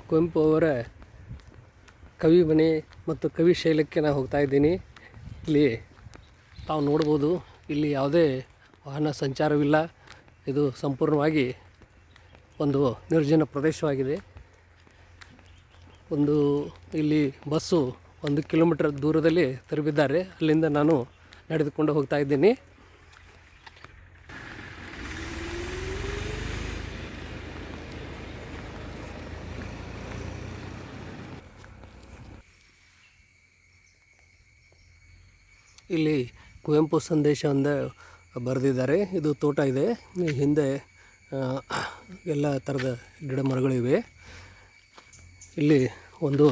ಕುವೆಂಪು ಅವರ ಕವಿ ಮನೆ ಮತ್ತು ಕವಿ ಶೈಲಕ್ಕೆ ನಾನು ಹೋಗ್ತಾ ಇದ್ದೀನಿ. ಇಲ್ಲಿ ತಾವು ನೋಡ್ಬೋದು, ಇಲ್ಲಿ ಯಾವುದೇ ವಾಹನ ಸಂಚಾರವಿಲ್ಲ. ಇದು ಸಂಪೂರ್ಣವಾಗಿ ಒಂದು ನಿರ್ಜನ ಪ್ರದೇಶವಾಗಿದೆ. ಇಲ್ಲಿ ಬಸ್ಸು 1 ಕಿಲೋಮೀಟರ್ ದೂರದಲ್ಲಿ ತರಬಿದ್ದಾರೆ. ಅಲ್ಲಿಂದ ನಾನು ನಡೆದುಕೊಂಡು ಹೋಗ್ತಾ ಇದ್ದೀನಿ. ಇಲ್ಲಿ ಕುವೆಂಪು ಸಂದೇಶ ಬರೆದಿದ್ದಾರೆ. ಇದು ತೋಟ ಇದೆ. ಹಿಂದೆ ಎಲ್ಲ ಥರದ ಗಿಡ ಮರಗಳಿವೆ. ಇಲ್ಲಿ ಒಂದು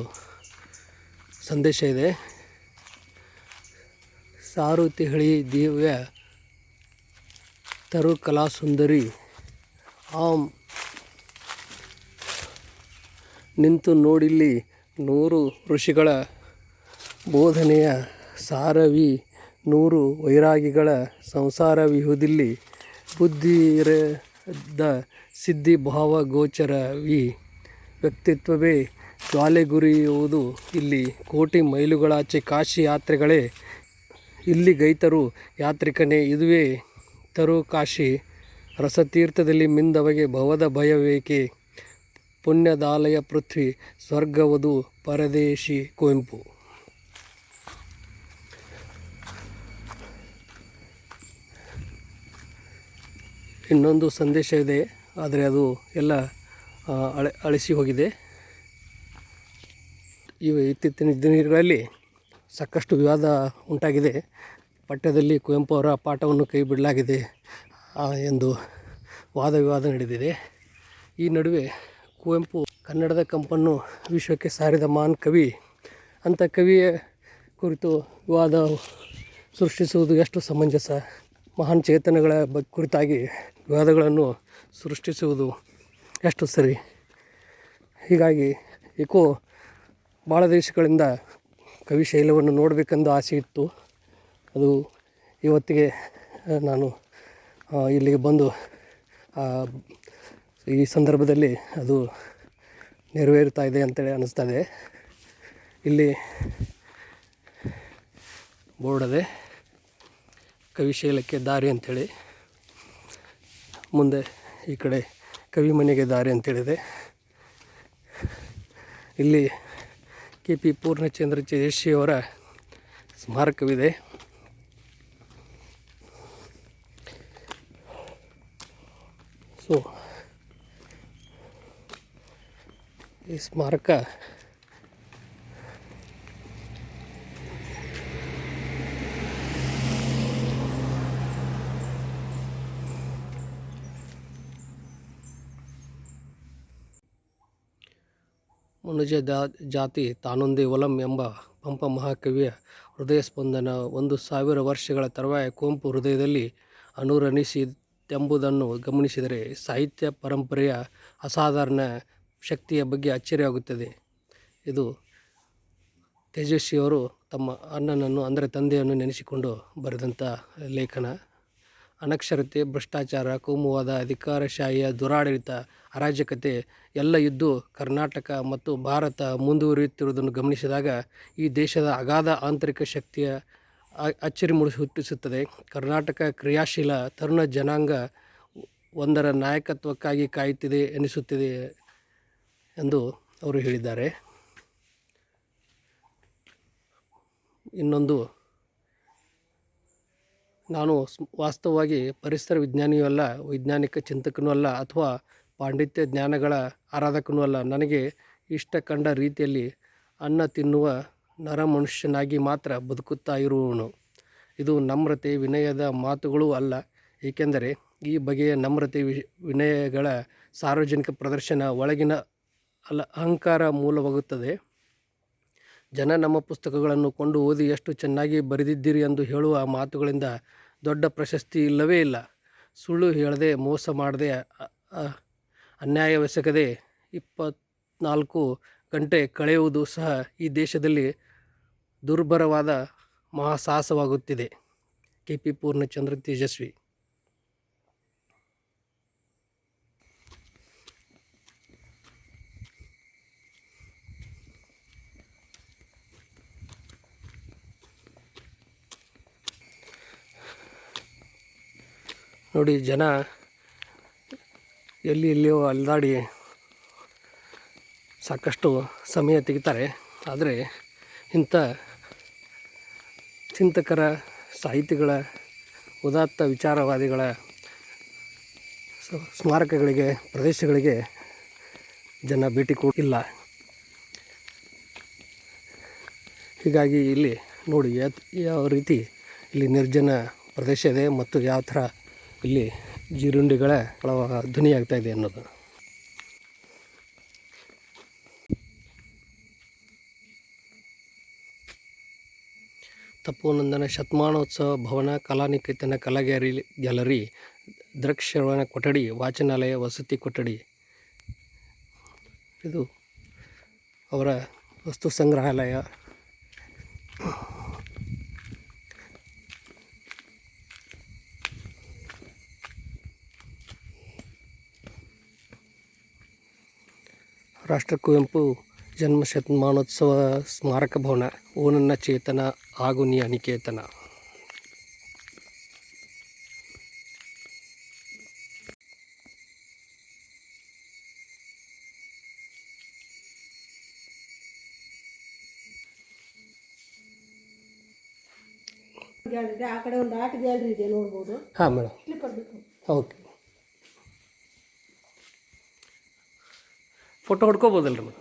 ಸಂದೇಶ ಇದೆ. ಸಾರುತಿಹಳಿ ದಿವ್ಯ ತರು ಕಲಾ ಸುಂದರಿ ಆಂ ನಿಂತು ನೋಡಿಲ್ಲಿ 100 ಋಷಿಗಳ ಬೋಧನೆಯ ಸಾರವಿ 100 ವೈರಾಗಿಗಳ ಸಂಸಾರವಿಹುದಿಲ್ಲಿ ಬುದ್ಧಿರದ ಸಿದ್ಧಿ ಭಾವ ಗೋಚರವಿ ವ್ಯಕ್ತಿತ್ವವೇ ಜ್ವಾಲೆಗುರಿಯುವುದು ಇಲ್ಲಿ ಕೋಟಿ ಮೈಲುಗಳಾಚೆ ಕಾಶಿ ಯಾತ್ರೆಗಳೇ ಇಲ್ಲಿ ಗೈತರು ಯಾತ್ರಿಕನೇ ಇದುವೇ ತರು ಕಾಶಿ ರಸತೀರ್ಥದಲ್ಲಿ ಮಿಂದವಗೆ ಭವದ ಭಯವೇಕೆ ಪುಣ್ಯದಾಲಯ ಪೃಥ್ವಿ ಸ್ವರ್ಗವದು ಪರದೇಶಿ ಕುವೆಂಪು. ಇನ್ನೊಂದು ಸಂದೇಶ ಇದೆ, ಆದರೆ ಅದು ಎಲ್ಲ ಅಳಿಸಿ ಹೋಗಿದೆ. ಇತ್ತೀಚಿನ ದಿನಗಳಲ್ಲಿ ಸಾಕಷ್ಟು ವಿವಾದ ಉಂಟಾಗಿದೆ. ಪಠ್ಯದಲ್ಲಿ ಕುವೆಂಪು ಅವರ ಪಾಠವನ್ನು ಕೈ ಬಿಡಲಾಗಿದೆ ಎಂದು ವಾದ ವಿವಾದ ನಡೆದಿದೆ. ಈ ನಡುವೆ ಕುವೆಂಪು ಕನ್ನಡದ ಕಂಪನ್ನು ವಿಶ್ವಕ್ಕೆ ಸಾರಿದ ಮಹಾನ್ ಕವಿ, ಅಂಥ ಕವಿಯ ಕುರಿತು ವಿವಾದ ಸೃಷ್ಟಿಸುವುದು ಎಷ್ಟು ಸಮಂಜಸ? ಮಹಾನ್ ಚೇತನಗಳ ಕುರಿತಾಗಿ ವಿವಾದಗಳನ್ನು ಸೃಷ್ಟಿಸುವುದು ಎಷ್ಟು ಸರಿ? ಹೀಗಾಗಿ ಭಾಳ ದೇಶಗಳಿಂದ ಕವಿ ಶೈಲವನ್ನು ನೋಡಬೇಕೆಂದು ಆಸೆ ಇತ್ತು. ಅದು ಇವತ್ತಿಗೆ ನಾನು ಇಲ್ಲಿಗೆ ಬಂದು ಈ ಸಂದರ್ಭದಲ್ಲಿ ಅದು ನೆರವೇರ್ತಾ ಇದೆ ಅಂತೇಳಿ ಅನ್ನಿಸ್ತದೆ. ಇಲ್ಲಿ ಬೋರ್ಡದೆ ಕವಿಶೈಲಕ್ಕೆ ದಾರಿ ಅಂಥೇಳಿ, ಮುಂದೆ ಈ ಕಡೆ ಕವಿ ಮನೆಗೆ ದಾರಿ ಅಂತೇಳಿದೆ. ಇಲ್ಲಿ KP ಪೂರ್ಣಚಂದ್ರ ತೇಜಸ್ವಿಯವರ ಸ್ಮಾರಕವಿದೆ. ಈ ಸ್ಮಾರಕ ಮನುಜ ಜಾತಿ ತಾನೊಂದೇ ಒಲಂ ಎಂಬ ಪಂಪ ಮಹಾಕವಿಯ ಹೃದಯ ಸ್ಪಂದನ 1000 ವರ್ಷಗಳ ತರುವಾಯ ಕುವೆಂಪು ಹೃದಯದಲ್ಲಿ ಅನುರಣಿಸಿತೆಂಬುದನ್ನು ಗಮನಿಸಿದರೆ ಸಾಹಿತ್ಯ ಪರಂಪರೆಯ ಅಸಾಧಾರಣ ಶಕ್ತಿಯ ಬಗ್ಗೆ ಅಚ್ಚರಿಯಾಗುತ್ತದೆ. ಇದು ತೇಜಸ್ವಿಯವರು ತಮ್ಮ ಅಣ್ಣನನ್ನು ಅಂದರೆ ತಂದೆಯನ್ನು ನೆನೆಸಿಕೊಂಡು ಬರೆದಂಥ ಲೇಖನ. ಅನಕ್ಷರತೆ, ಭ್ರಷ್ಟಾಚಾರ, ಕೋಮುವಾದ, ಅಧಿಕಾರಶಾಹಿಯ ದುರಾಡಳಿತ, ಅರಾಜಕತೆ ಎಲ್ಲ ಇದ್ದು ಕರ್ನಾಟಕ ಮತ್ತು ಭಾರತ ಮುಂದುವರಿಯುತ್ತಿರುವುದನ್ನು ಗಮನಿಸಿದಾಗ ಈ ದೇಶದ ಅಗಾಧ ಆಂತರಿಕ ಶಕ್ತಿಯ ಅಚ್ಚರಿ ಹುಟ್ಟಿಸುತ್ತದೆ. ಕರ್ನಾಟಕ ಕ್ರಿಯಾಶೀಲ ತರುಣ ಜನಾಂಗ ಒಂದರ ನಾಯಕತ್ವಕ್ಕಾಗಿ ಕಾಯುತ್ತಿದೆ ಎನಿಸುತ್ತಿದೆ ಎಂದು ಅವರು ಹೇಳಿದ್ದಾರೆ. ಇನ್ನೊಂದು, ನಾನು ವಾಸ್ತವವಾಗಿ ಪರಿಸರ ವಿಜ್ಞಾನಿಯೂ ಅಲ್ಲ, ವೈಜ್ಞಾನಿಕ ಚಿಂತಕನೂ ಅಲ್ಲ, ಅಥವಾ ಪಾಂಡಿತ್ಯ ಜ್ಞಾನಗಳ ಆರಾಧಕನೂ ಅಲ್ಲ. ನನಗೆ ಇಷ್ಟ ಕಂಡ ರೀತಿಯಲ್ಲಿ ಅನ್ನ ತಿನ್ನುವ ನರಮನುಷ್ಯನಾಗಿ ಮಾತ್ರ ಬದುಕುತ್ತಾ ಇರುವವನು. ಇದು ನಮ್ರತೆ ವಿನಯದ ಮಾತುಗಳೂ ಅಲ್ಲ, ಏಕೆಂದರೆ ಈ ಬಗೆಯ ನಮ್ರತೆ ವಿನಯಗಳ ಸಾರ್ವಜನಿಕ ಪ್ರದರ್ಶನ ಒಳಗಿನ ಅಹಂಕಾರ ಮೂಲವಾಗುತ್ತದೆ. ಜನ ನಮ್ಮ ಪುಸ್ತಕಗಳನ್ನು ಕೊಂಡು ಓದಿ ಎಷ್ಟು ಚೆನ್ನಾಗಿ ಬರೆದಿದ್ದೀರಿ ಎಂದು ಹೇಳುವ ಮಾತುಗಳಿಂದ ದೊಡ್ಡ ಪ್ರಶಸ್ತಿ ಇಲ್ಲವೇ ಇಲ್ಲ. ಸುಳ್ಳು ಹೇಳದೆ, ಮೋಸ ಮಾಡದೆ, ಅನ್ಯಾಯವೆಸಗದೆ 24 ಗಂಟೆ ಕಳೆಯುವುದು ಸಹ ಈ ದೇಶದಲ್ಲಿ ದುರ್ಭರವಾದ ಮಹಾಸಾಹಸವಾಗುತ್ತಿದೆ. KP ಪೂರ್ಣಚಂದ್ರ ತೇಜಸ್ವಿ. ನೋಡಿ, ಜನ ಎಲ್ಲಿಯೋ ಅಲ್ದಾಡಿ ಸಾಕಷ್ಟು ಸಮಯ ತೆಗಿತಾರೆ. ಆದರೆ ಇಂಥ ಚಿಂತಕರ, ಸಾಹಿತಿಗಳ, ಉದಾತ್ತ ವಿಚಾರವಾದಿಗಳ ಸ್ಮಾರಕಗಳಿಗೆ, ಪ್ರದೇಶಗಳಿಗೆ ಜನ ಭೇಟಿ ಕೊಟ್ಟಿಲ್ಲ. ಹೀಗಾಗಿ ಇಲ್ಲಿ ನೋಡಿ ಯಾವ ರೀತಿ ಇಲ್ಲಿ ನಿರ್ಜನ ಪ್ರದೇಶ ಇದೆ ಮತ್ತು ಯಾವ ಥರ ಇಲ್ಲಿ ಜೀರುಂಡೆಗಳ ಧ್ವನಿಯಾಗ್ತಾ ಇದೆ ಅನ್ನೋದು. ತಪೋನಂದನ ಶತಮಾನೋತ್ಸವ ಭವನ, ಕಲಾನಿಕೇತನ, ಕಲಾ ಗ್ಯಾಲರಿ, ದೃಕ್ಶ್ರವಣ ಕೊಠಡಿ, ವಾಚನಾಲಯ, ವಸತಿ ಕೊಠಡಿ. ಇದು ಅವರ ವಸ್ತು ಸಂಗ್ರಹಾಲಯ. ರಾಷ್ಟ್ರ ಕುವೆಂಪು ಜನ್ಮ ಶತಮಾನೋತ್ಸವ ಸ್ಮಾರಕ ಭವನ, ಓ ನನ್ನ ಚೇತನ ಆಗು ನೀ ಅನಿಕೇತನ. ಆ ಕಡೆ ಒಂದು ಆರ್ಟ್ ಗ್ಯಾಲರಿ ಇದೆ, ನೋಡ್ಬೋದು. ಹಾಂ ಮೇಡಮ್, ಓಕೆ. ಫೋಟೋ ಹೊಡ್ಕೋಬೋದಲ್ಲ ರೀ ಮೇಡಮ್?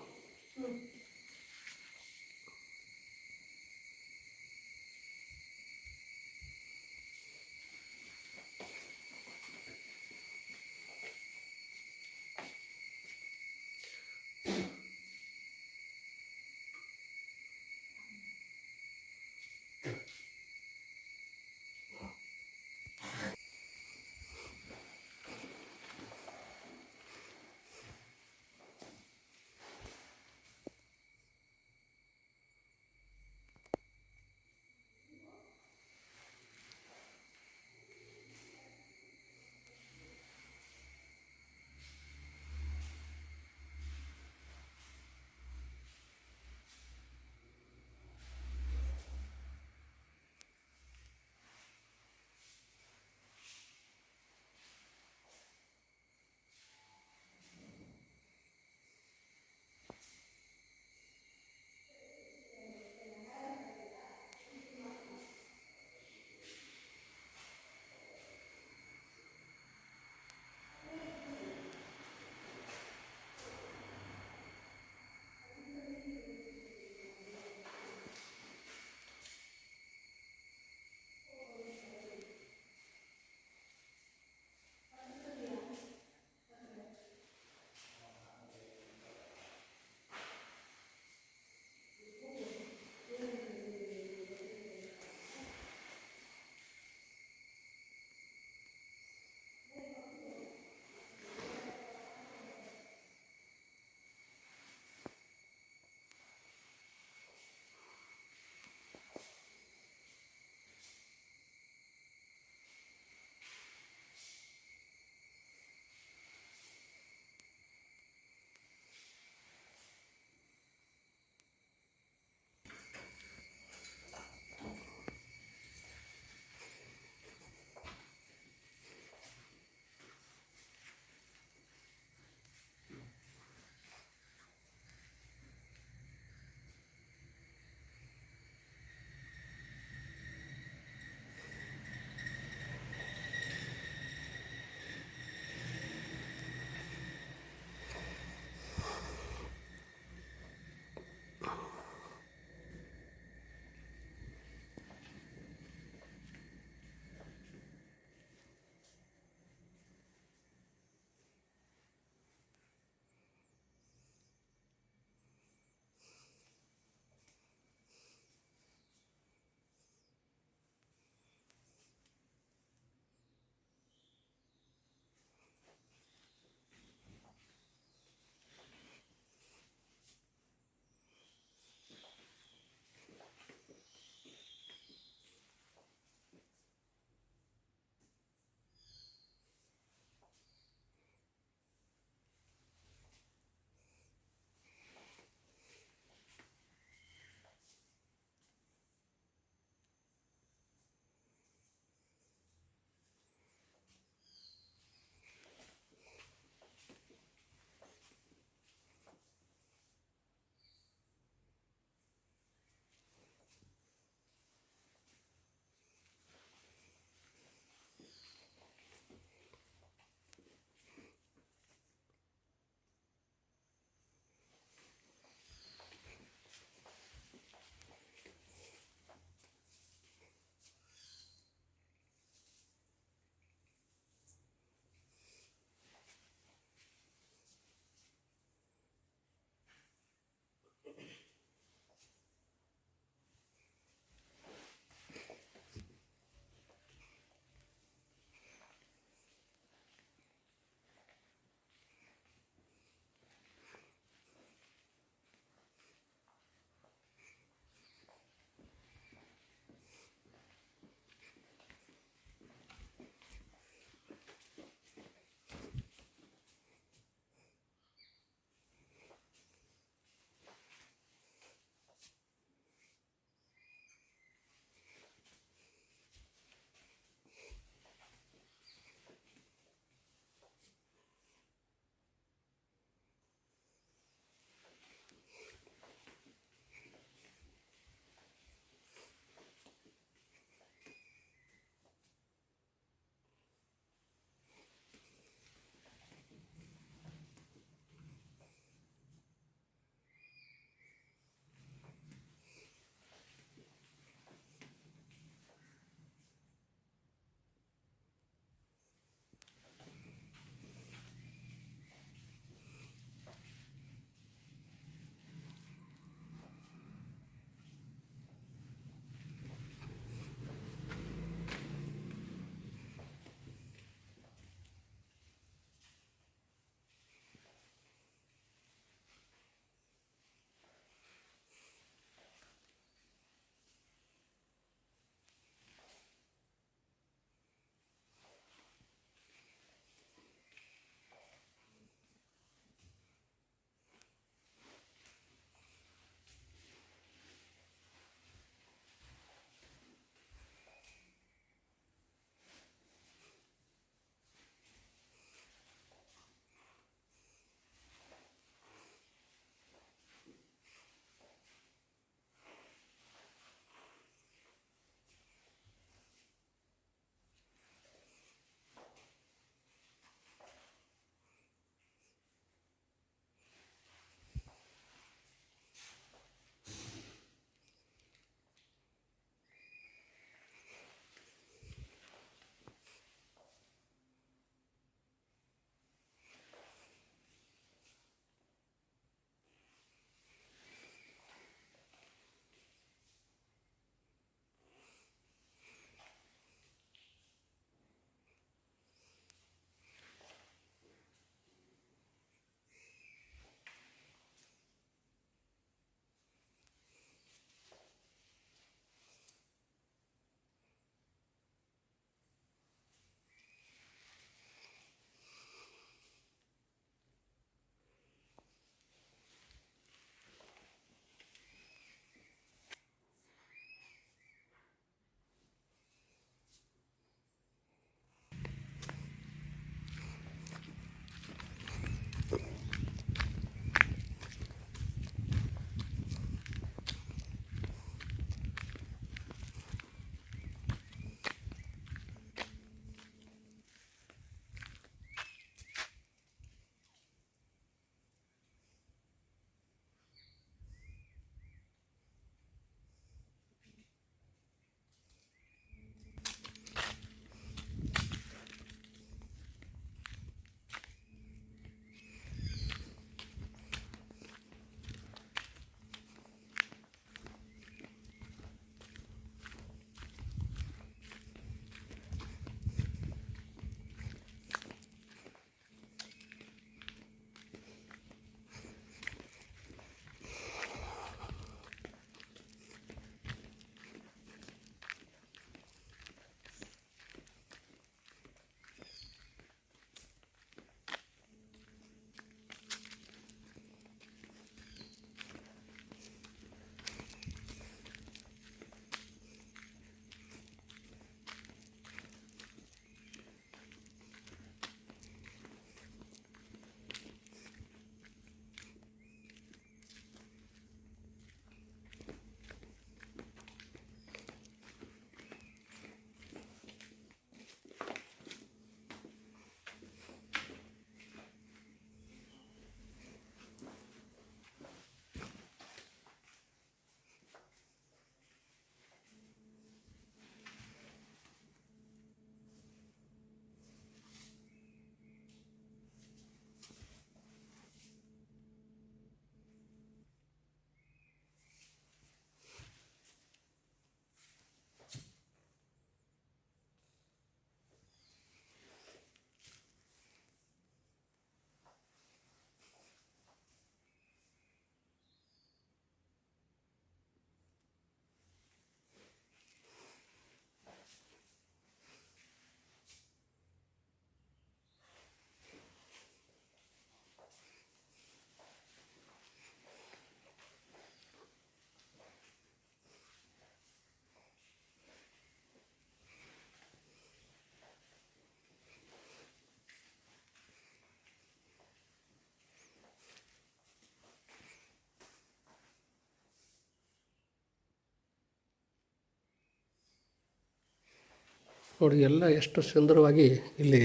ನೋಡಿ ಎಲ್ಲ ಎಷ್ಟು ಸುಂದರವಾಗಿ ಇಲ್ಲಿ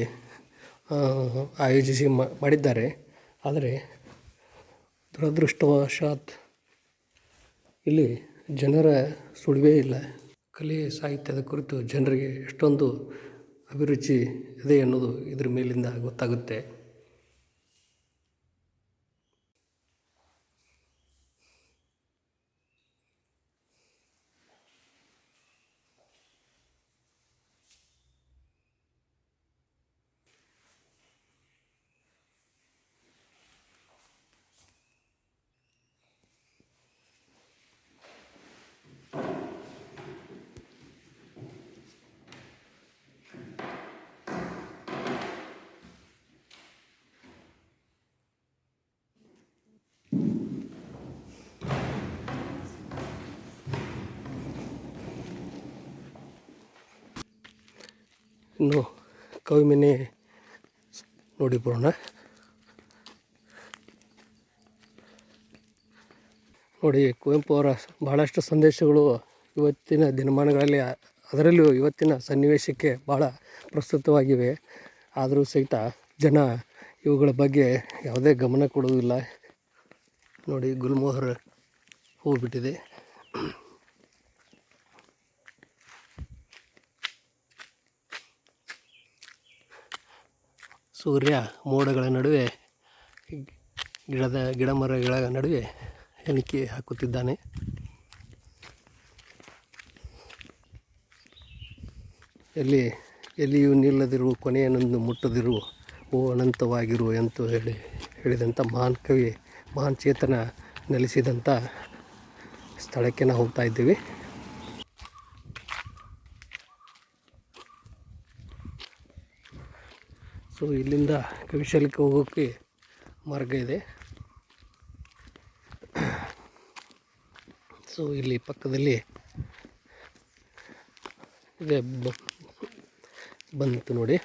ಆಯೋಜಿಸಿ ಮಾಡಿದ್ದಾರೆ. ಆದರೆ ದುರದೃಷ್ಟವಶಾತ್ ಇಲ್ಲಿ ಜನರ ಸುಳಿವೇ ಇಲ್ಲ. ಕಲೆ ಸಾಹಿತ್ಯದ ಕುರಿತು ಜನರಿಗೆ ಎಷ್ಟೊಂದು ಅಭಿರುಚಿ ಇದೆ ಅನ್ನೋದು ಇದ್ರ ಮೇಲಿಂದ ಗೊತ್ತಾಗುತ್ತೆ. ಇನ್ನು ಕವಿಮನೆ ನೋಡಿ ಬರೋಣ. ನೋಡಿ, ಕುವೆಂಪು ಅವರ ಭಾಳಷ್ಟು ಸಂದೇಶಗಳು ಇವತ್ತಿನ ದಿನಮಾನಗಳಲ್ಲಿ, ಅದರಲ್ಲೂ ಇವತ್ತಿನ ಸನ್ನಿವೇಶಕ್ಕೆ ಭಾಳ ಪ್ರಸ್ತುತವಾಗಿವೆ. ಆದರೂ ಸಹಿತ ಜನ ಇವುಗಳ ಬಗ್ಗೆ ಯಾವುದೇ ಗಮನ ಕೊಡುವುದಿಲ್ಲ. ನೋಡಿ, ಗುಲ್ಮೋಹರ್ ಹೂ ಬಿಟ್ಟಿದೆ. ಸೂರ್ಯ ಮೋಡಗಳ ನಡುವೆ, ಗಿಡ ಮರಗಳ ನಡುವೆ ಎಣಿಕೆ ಹಾಕುತ್ತಿದ್ದಾನೆ. ಎಲ್ಲಿಯೂ ನಿಲ್ಲದಿರು, ಕೊನೆಯನ್ನು ಮುಟ್ಟದಿರು, ಓ ಅನಂತವಾಗಿರು ಎಂದು ಹೇಳಿದಂಥ ಮಹಾನ್ ಕವಿ, ಮಹಾನ್ ಚೇತನ ನೆಲೆಸಿದಂಥ ಸ್ಥಳಕ್ಕೆ ನಾವು ಹೋಗ್ತಾ ಇದ್ದೀವಿ. ಸೊ ಇಲ್ಲಿಂದ ಕವಿಶಾಲಕ್ಕೆ ಹೋಗೋಕ್ಕೆ ಮಾರ್ಗ ಇದೆ. ಸೊ ಇಲ್ಲಿ ಪಕ್ಕದಲ್ಲಿ ಇದೆ, ಬಂತು ನೋಡಿ.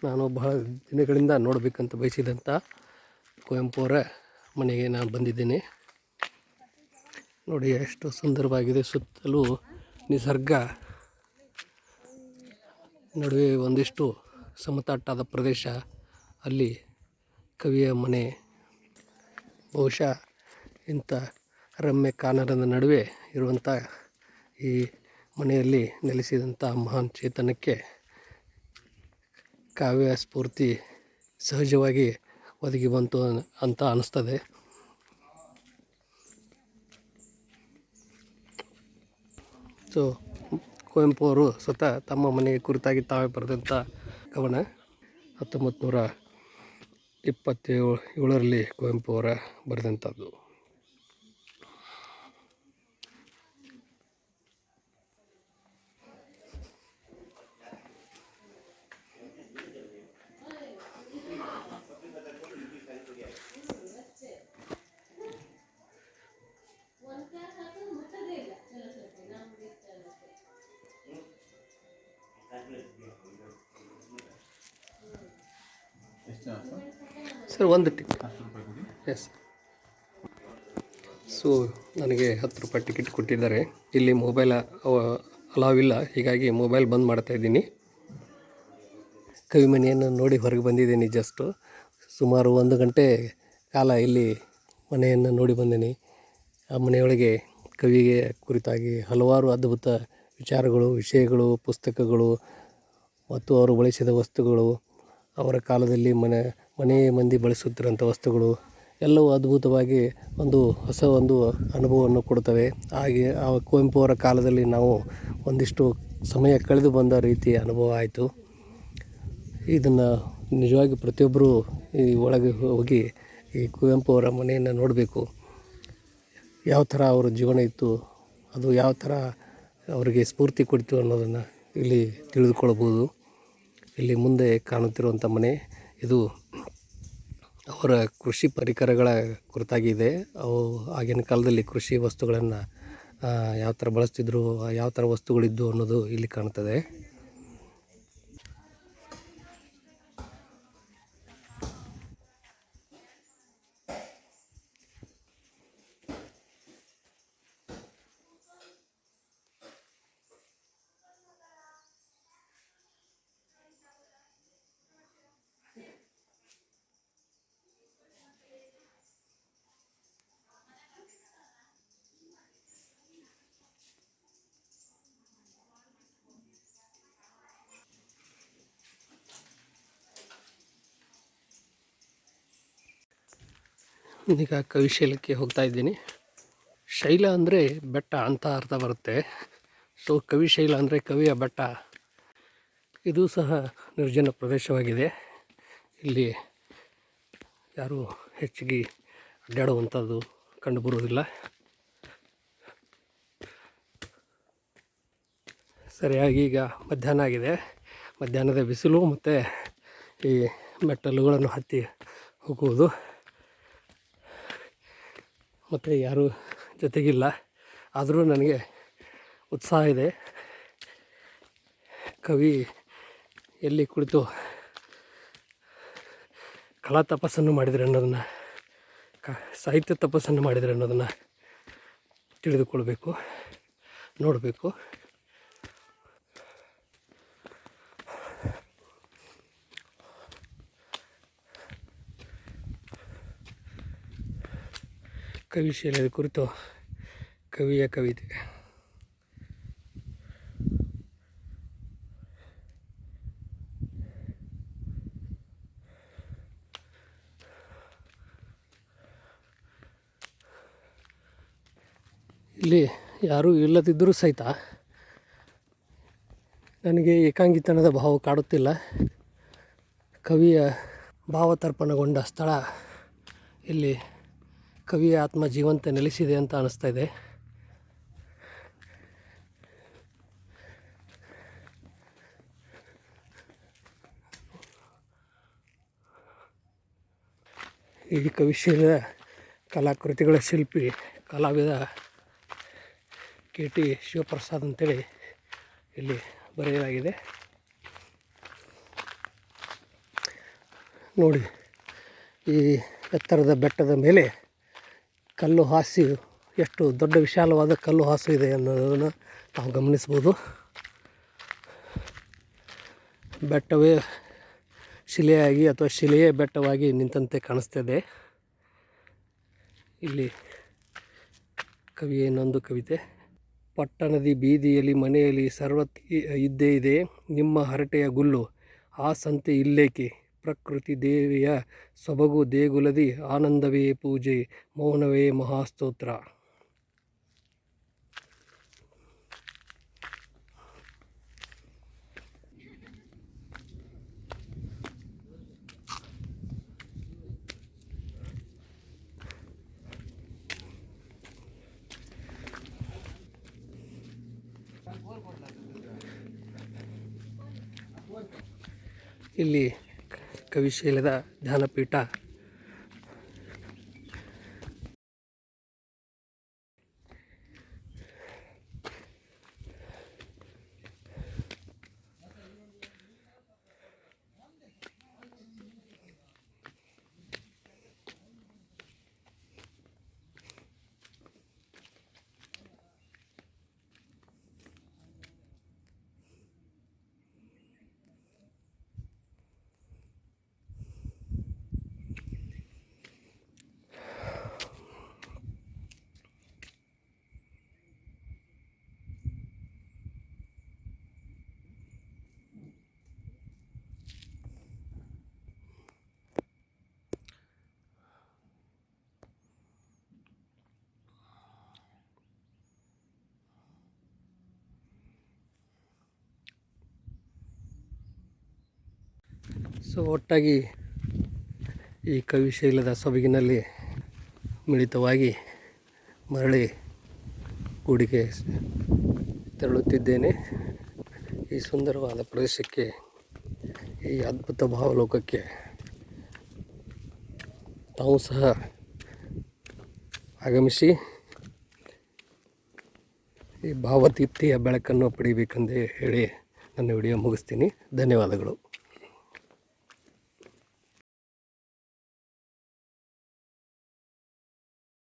ನಾನು ಬಹಳ ದಿನಗಳಿಂದ ನೋಡಬೇಕಂತ ಬಯಸಿದಂಥ ಕುವೆಂಪು ಅವರ ಮನೆಗೆ ನಾನು ಬಂದಿದ್ದೇನೆ. ನೋಡಿ ಎಷ್ಟು ಸುಂದರವಾಗಿದೆ. ಸುತ್ತಲೂ ನಿಸರ್ಗ, ನಡುವೆ ಒಂದಿಷ್ಟು ಸಮತಟ್ಟಾದ ಪ್ರದೇಶ, ಅಲ್ಲಿ ಕವಿಯ ಮನೆ. ಬಹುಶಃ ಇಂಥ ರಮ್ಯ ಕಾನನದ ನಡುವೆ ಇರುವಂಥ ಈ ಮನೆಯಲ್ಲಿ ನೆಲೆಸಿದಂಥ ಮಹಾನ್ ಚೇತನಕ್ಕೆ ಕಾವ್ಯ ಸ್ಫೂರ್ತಿ ಸಹಜವಾಗಿ ಒದಗಿ ಬಂತು ಅಂತ ಅನ್ನಿಸ್ತದೆ. ಸೊ ಕುವೆಂಪು ಅವರು ಸ್ವತಃ ತಮ್ಮ ಮನೆಯ ಕುರಿತಾಗಿ ತಾವೇ ಬರೆದಂಥ ಕವನ 1927ರಲ್ಲಿ ಕುವೆಂಪು ಅವರ ಬರೆದಂಥದ್ದು. ಸರ್, ಒಂದು ಟಿಕೆಟ್. ಎಸ್. ಸೊ ನನಗೆ 10 ರೂಪಾಯಿ ಟಿಕೆಟ್ ಕೊಟ್ಟಿದ್ದಾರೆ. ಇಲ್ಲಿ ಮೊಬೈಲ್ ಅಲಾವ್ ಇಲ್ಲ, ಹೀಗಾಗಿ ಮೊಬೈಲ್ ಬಂದ್ ಮಾಡ್ತಾ ಇದ್ದೀನಿ. ಕವಿಮನೆಯನ್ನು ನೋಡಿ ಹೊರಗೆ ಬಂದಿದ್ದೀನಿ. ಜಸ್ಟು ಸುಮಾರು 1 ಗಂಟೆ ಕಾಲ ಇಲ್ಲಿ ಮನೆಯನ್ನು ನೋಡಿ ಬಂದೀನಿ. ಆ ಮನೆಯೊಳಗೆ ಕವಿಗೆ ಕುರಿತಾಗಿ ಹಲವಾರು ಅದ್ಭುತ ವಿಚಾರಗಳು, ವಿಷಯಗಳು, ಪುಸ್ತಕಗಳು ಮತ್ತು ಅವರು ಬಳಸಿದ ವಸ್ತುಗಳು, ಅವರ ಕಾಲದಲ್ಲಿ ಮನೆ ಮಂದಿ ಬಳಸುತ್ತಿರೋಂಥ ವಸ್ತುಗಳು ಎಲ್ಲವೂ ಅದ್ಭುತವಾಗಿ ಹೊಸ ಅನುಭವವನ್ನು ಕೊಡ್ತವೆ. ಹಾಗೆ ಆ ಕುವೆಂಪು ಅವರ ಕಾಲದಲ್ಲಿ ನಾವು ಒಂದಿಷ್ಟು ಸಮಯ ಕಳೆದು ಬಂದ ರೀತಿಯ ಅನುಭವ ಆಯಿತು. ಇದನ್ನು ನಿಜವಾಗಿ ಪ್ರತಿಯೊಬ್ಬರೂ ಈ ಒಳಗೆ ಹೋಗಿ ಈ ಕುವೆಂಪು ಅವರ ಮನೆಯನ್ನು ನೋಡಬೇಕು. ಯಾವ ಥರ ಅವರ ಜೀವನ ಇತ್ತು, ಅದು ಯಾವ ಥರ ಅವರಿಗೆ ಸ್ಫೂರ್ತಿ ಕೊಡ್ತು ಅನ್ನೋದನ್ನು ಇಲ್ಲಿ ತಿಳಿದುಕೊಳ್ಬೋದು. ಇಲ್ಲಿ ಮುಂದೆ ಕಾಣುತ್ತಿರುವಂಥ ಮನೆ, ಇದು ಅವರ ಕೃಷಿ ಪರಿಕರಗಳ ಕುರಿತಾಗಿದೆ. ಅವು ಆಗಿನ ಕಾಲದಲ್ಲಿ ಕೃಷಿ ವಸ್ತುಗಳನ್ನು ಯಾವ ಥರ ಬಳಸ್ತಿದ್ರು, ಯಾವ ಥರ ವಸ್ತುಗಳಿದ್ದು ಅನ್ನೋದು ಇಲ್ಲಿ ಕಾಣ್ತದೆ. ಈಗ ಕವಿಶೈಲಕ್ಕೆ ಹೋಗ್ತಾ ಇದ್ದೀನಿ. ಶೈಲ ಅಂದರೆ ಬೆಟ್ಟ ಅಂತ ಅರ್ಥ ಬರುತ್ತೆ. ಸೊ ಕವಿಶೈಲ ಅಂದರೆ ಕವಿಯ ಬೆಟ್ಟ. ಇದು ಸಹ ನಿರ್ಜನ ಪ್ರದೇಶವಾಗಿದೆ. ಇಲ್ಲಿ ಯಾರೂ ಹೆಚ್ಚಿಗೆ ಅಡ್ಡಾಡುವಂಥದ್ದು ಕಂಡುಬರುವುದಿಲ್ಲ. ಸರಿಯಾಗಿ ಈಗ ಮಧ್ಯಾಹ್ನ ಆಗಿದೆ. ಮಧ್ಯಾಹ್ನದ ಬಿಸಿಲು ಮತ್ತು ಈ ಮೆಟ್ಟಲುಗಳನ್ನು ಹತ್ತಿ ಹೋಗುವುದು, ಮತ್ತು ಯಾರೂ ಜೊತೆಗಿಲ್ಲ. ಆದರೂ ನನಗೆ ಉತ್ಸಾಹ ಇದೆ. ಕವಿ ಎಲ್ಲಿ ಕುಳಿತು ಕಲಾ ತಪಸ್ಸನ್ನು ಮಾಡಿದರೆ ಅನ್ನೋದನ್ನು, ಸಾಹಿತ್ಯ ತಪಸ್ಸನ್ನು ಮಾಡಿದರೆ ಅನ್ನೋದನ್ನು ತಿಳಿದುಕೊಳ್ಬೇಕು, ನೋಡಬೇಕು. ಕವಿಶೈಲದ ಕುರಿತು ಕವಿಯ ಕವಿತೆ. ಇಲ್ಲಿ ಯಾರೂ ಇಲ್ಲದಿದ್ದರೂ ಸಹಿತ ನನಗೆ ಏಕಾಂಗಿತನದ ಭಾವ ಕಾಡುತ್ತಿಲ್ಲ. ಕವಿಯ ಭಾವತರ್ಪಣಗೊಂಡ ಸ್ಥಳ ಇಲ್ಲಿ ಕವಿಯ ಆತ್ಮ ಜೀವಂತ ನೆಲೆಸಿದೆ ಅಂತ ಅನ್ನಿಸ್ತಾ ಇದೆ. ಈ ಕವಿಶೈಲದ ಕಲಾಕೃತಿಗಳ ಶಿಲ್ಪಿ ಕಲಾವಿದ KT ಶಿವಪ್ರಸಾದ್ ಅಂತೇಳಿ ಇಲ್ಲಿ ಬರೆಯಲಾಗಿದೆ. ನೋಡಿ, ಈ ಎತ್ತರದ ಬೆಟ್ಟದ ಮೇಲೆ ಕಲ್ಲು ಹಾಸಿ, ಎಷ್ಟು ದೊಡ್ಡ ವಿಶಾಲವಾದ ಕಲ್ಲು ಹಾಸು ಇದೆ ಅನ್ನೋದನ್ನು ನಾವು ಗಮನಿಸ್ಬೋದು. ಬೆಟ್ಟವೇ ಶಿಲೆಯಾಗಿ ಅಥವಾ ಶಿಲೆಯೇ ಬೆಟ್ಟವಾಗಿ ನಿಂತಂತೆ ಕಾಣಿಸ್ತದೆ. ಇಲ್ಲಿ ಕವಿಯ ಇನ್ನೊಂದು ಕವಿತೆ. ಪಟ್ಟಣದಿ ಬೀದಿಯಲ್ಲಿ ಮನೆಯಲ್ಲಿ ಸರ್ವತ್ರ ಇದ್ದೇ ಇದೆ ನಿಮ್ಮ ಹರಟೆಯ ಗುಲ್ಲು, ಆ ಸಂತೆ ಇಲ್ಲೇಕೆ, ಪ್ರಕೃತಿ ದೇವಿಯ ಸೊಬಗು ದೇಗುಲದಿ, ಆನಂದವೇ ಪೂಜೆ, ಮೌನವೇ ಮಹಾಸ್ತೋತ್ರ. ಇಲ್ಲಿ ಕವಿಶೈಲದ ಧ್ಯಾನಪೀಠ. ಸೊ ಒಟ್ಟಾಗಿ ಈ ಕವಿಶೈಲದ ಸೊಬಗಿನಲ್ಲಿ ಮಿಳಿತವಾಗಿ ಮರಳಿ ಗೂಡಿಗೆ ತೆರಳುತ್ತಿದ್ದೇನೆ. ಈ ಸುಂದರವಾದ ಪ್ರದೇಶಕ್ಕೆ, ಈ ಅದ್ಭುತ ಭಾವಲೋಕಕ್ಕೆ ತಾವು ಸಹ ಆಗಮಿಸಿ ಈ ಭಾವದೀಪ್ತಿಯ ಬೆಳಕನ್ನು ಪಡಿಬೇಕೆಂದು ಹೇಳಿ ನನ್ನ ವಿಡಿಯೋ ಮುಗಿಸ್ತೀನಿ. ಧನ್ಯವಾದಗಳು.